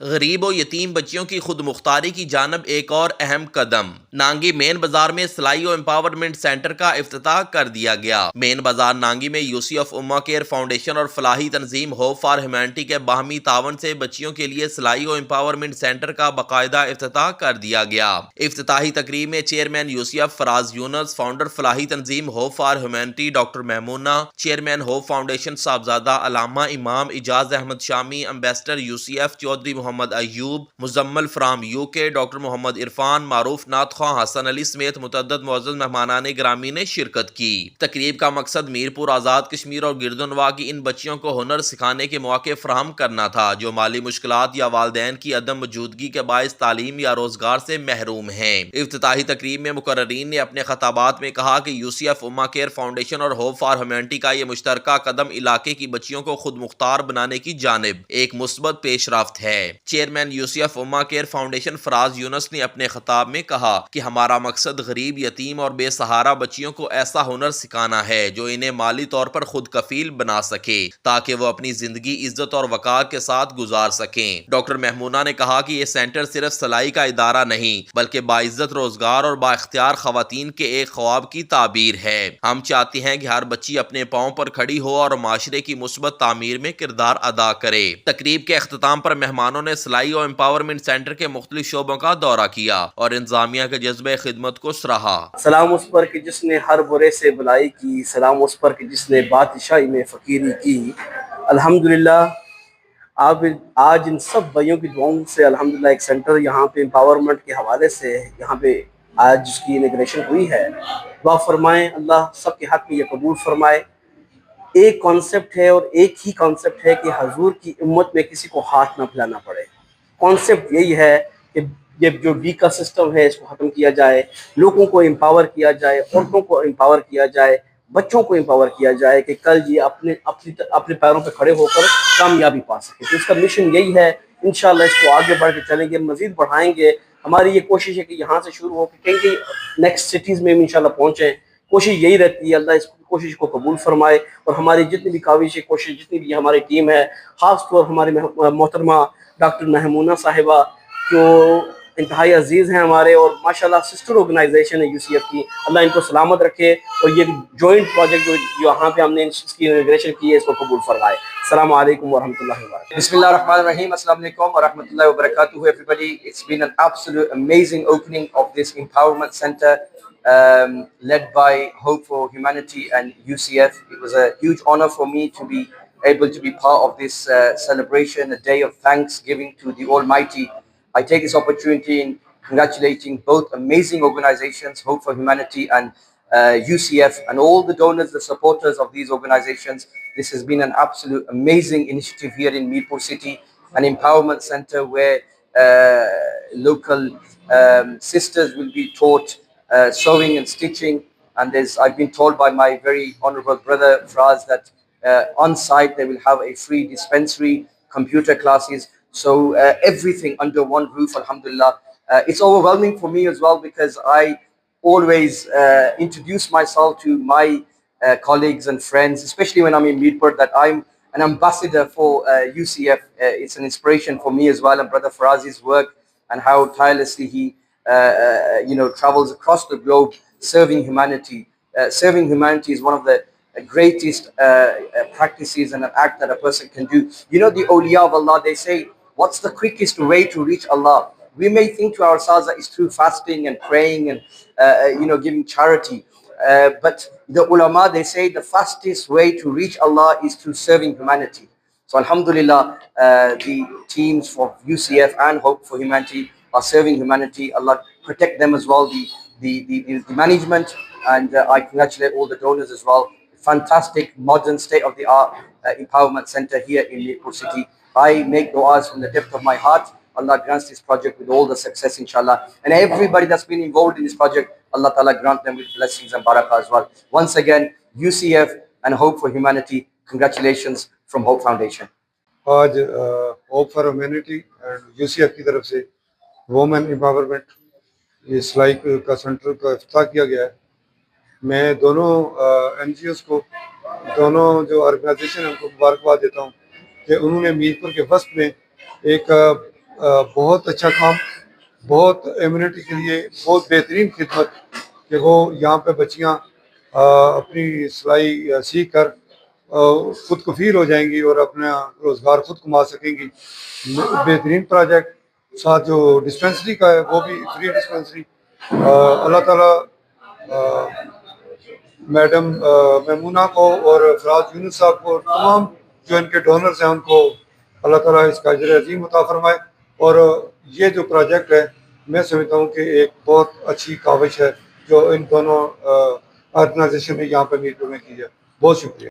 غریب و یتیم بچیوں کی خود مختاری کی جانب ایک اور اہم قدم۔ نانگی مین بازار میں سلائی و امپاورمنٹ سینٹر کا افتتاح کر دیا گیا۔ مین بازار نانگی میں یوسی آف اما کیئر فاؤنڈیشن اور فلاحی تنظیم ہوپ فار ہیومینٹی کے باہمی تعاون سے بچیوں کے لیے سلائی و امپاورمنٹ سینٹر کا باقاعدہ افتتاح کر دیا گیا۔ افتتاحی تقریب میں chairman UC of Faraz Younis, founder فلاحی تنظیم hope for humanity doctor Mahmoona, chairman hope foundation صاحبزادہ علامہ Imam Ijaz Ahmad Shami, ambassador UC F Chaudhry Muhammad Ayub, Muzammil from U K doctor Muhammad Irfan, معروف نعت خواں حسن علی سمیت متعدد معزز مہمانان گرامی نے شرکت کی۔ تقریب کا مقصد میرپور آزاد کشمیر اور گردنواہ کی ان بچیوں کو ہنر سکھانے کے مواقع فراہم کرنا تھا جو مالی مشکلات یا والدین کی عدم موجودگی کے باعث تعلیم یا روزگار سے محروم ہیں۔ افتتاحی تقریب میں مقررین نے اپنے خطابات میں کہا کہ یوسی ایف اما کیئر فاؤنڈیشن اور ہوپ فار ہیومینٹی کا یہ مشترکہ قدم علاقے کی بچیوں کو خود مختار بنانے کی جانب ایک مثبت پیش رفت ہے۔ چیئرمین یوسی ایف اما کیئر فاؤنڈیشن فراز یونس نے اپنے خطاب میں کہا کہ ہمارا مقصد غریب، یتیم اور بے سہارا بچیوں کو ایسا ہنر سکھانا ہے جو انہیں مالی طور پر خود کفیل بنا سکے تاکہ وہ اپنی زندگی عزت اور وقار کے ساتھ گزار سکیں۔ ڈاکٹر محمونہ نے کہا کہ یہ سینٹر صرف سلائی کا ادارہ نہیں بلکہ باعزت روزگار اور بااختیار خواتین کے ایک خواب کی تعبیر ہے۔ ہم چاہتے ہیں کہ ہر بچی اپنے پاؤں پر کھڑی ہو اور معاشرے کی مثبت تعمیر میں کردار ادا کرے۔ تقریب کے اختتام پر مہمانوں نے سلائی اور امپاورمنٹ سینٹر کے مختلف شعبوں کا دورہ کیا اور انتظامیہ کے جذبہ خدمت کو سراہا۔ سلام اس پر کہ جس نے ہر برے سے بلائی کی، سلام اس پر کہ جس نے بادشاہی میں فقیری کی۔ الحمدللہ آج ان سب بھائیوں کی دعاؤں سے الحمدللہ ایک سینٹر یہاں پہ امپاورمنٹ کے حوالے سے یہاں پہ آج اس کی انیگریشن ہوئی ہے۔ دعا فرمائیں اللہ سب کے حق میں یہ قبول فرمائے۔ ایک کانسیپٹ ہے اور ایک ہی کانسیپٹ ہے کہ حضور کی امت میں کسی کو ہاتھ نہ پھیلانا پڑے۔ کانسیپٹ یہی ہے کہ یہ جو ویکا سسٹم ہے اس کو ختم کیا جائے، لوگوں کو امپاور کیا جائے، عورتوں کو امپاور کیا جائے، بچوں کو امپاور کیا جائے کہ کل یہ اپنے پیروں پہ کھڑے ہو کر کامیابی پا سکے۔ تو اس کا مشن یہی ہے، انشاءاللہ اس کو آگے بڑھ کے چلیں گے، مزید بڑھائیں گے۔ ہماری یہ کوشش ہے کہ یہاں سے شروع ہو کے کہیں کہیں نیکسٹ سٹیز میں انشاءاللہ پہنچیں۔ کوشش یہی رہتی ہے، اللہ اس کوشش کو قبول فرمائے اور ہماری جتنی بھی کاوشیں کوشش جتنی بھی ہماری ٹیم ہے، خاص طور ہمارے محترمہ ڈاکٹر محمونہ صاحبہ جو انتہائی عزیز ہیں ہمارے اور ماشاءاللہ سسٹر آرگنائزیشن ہے یوسی ایف کی، اللہ ان کو سلامت رکھے اور یہ جوائنٹ پروجیکٹ جو یہاں پہ ہم نے اس کی انیگریشن کی ہے اس کو قبول فرمائے۔ السلام علیکم ورحمۃ اللہ وبرکاتہ۔ بسم اللہ الرحمن الرحیم۔ السلام علیکم ورحمۃ اللہ وبرکاتہ everybody. It's been an absolute amazing opening of this empowerment center led by Hope for Humanity and UCF. It was a huge honor for me to be able to be part of this celebration, a day of thanksgiving to the Almighty. I take this opportunity in congratulating both amazing organizations, Hope for Humanity and UCF, and all the donors, the supporters of these organizations. This has been an absolute amazing initiative here in Mirpur City, an empowerment center where local sisters will be taught sewing and stitching. And I've been told by my very honorable brother Fraz that on site they will have a free dispensary, computer classes, so everything under one roof, alhamdulillah. It's overwhelming for me as well because I always introduce myself to my colleagues and friends, especially when I'm in Mirpur, that I'm an ambassador for UCF. It's an inspiration for me as well, and Brother Farazi's work and how tirelessly he travels across the globe serving humanity. Serving humanity is one of the greatest practices and an act that a person can do. You know, the awliya of Allah, they say, what's the quickest way to reach Allah? We may think to ourselves that it's through fasting and praying and giving charity. But the ulama, they say the fastest way to reach Allah is through serving humanity. So alhamdulillah, the teams for UCF and Hope for Humanity are serving humanity. Allah protect them as well, the management, and I congratulate all the donors as well. Fantastic, modern, state-of-the-art empowerment center here in Mirpur City. I make du'as from the depth of my heart. Allah grants this project with all the success, inshallah. And everybody that's been involved in this project, Allah Ta'ala grant them with blessings and barakah as well. Once again, UCF and Hope for Humanity, congratulations from Hope Foundation. آج hope for humanity and U C F کی طرف سے women empowerment یہ سلائی کا centre کا افتتاح کیا گیا ہے۔ میں دونوں این جی اوز کو، دونوں جو آرگنائزیشن ہیں ان کو مبارکباد دیتا ہوں کہ انہوں نے میرپور کے وسط میں ایک بہت اچھا کام، بہت ایمونٹی کے لیے بہت بہترین خدمت کہ وہ یہاں پہ بچیاں اپنی سلائی سیکھ کر خود کفیل ہو جائیں گی اور اپنا روزگار خود کما سکیں گی. بہترین پروجیکٹ، ساتھ جو ڈسپنسری کا ہے وہ بھی فری ڈسپنسری. اللہ تعالیٰ میڈم میمونہ کو اور فراز یونس صاحب کو اور تمام جو ان کے ڈونرز ہیں ان کو اللہ تعالیٰ اس کا اجر عظیم عطا فرمائے. اور یہ جو پروجیکٹ ہے میں سمجھتا ہوں کہ ایک بہت اچھی کاوش ہے جو ان دونوں آرگنائزیشن نے یہاں پہ میرپور میں کی ہے. بہت شکریہ.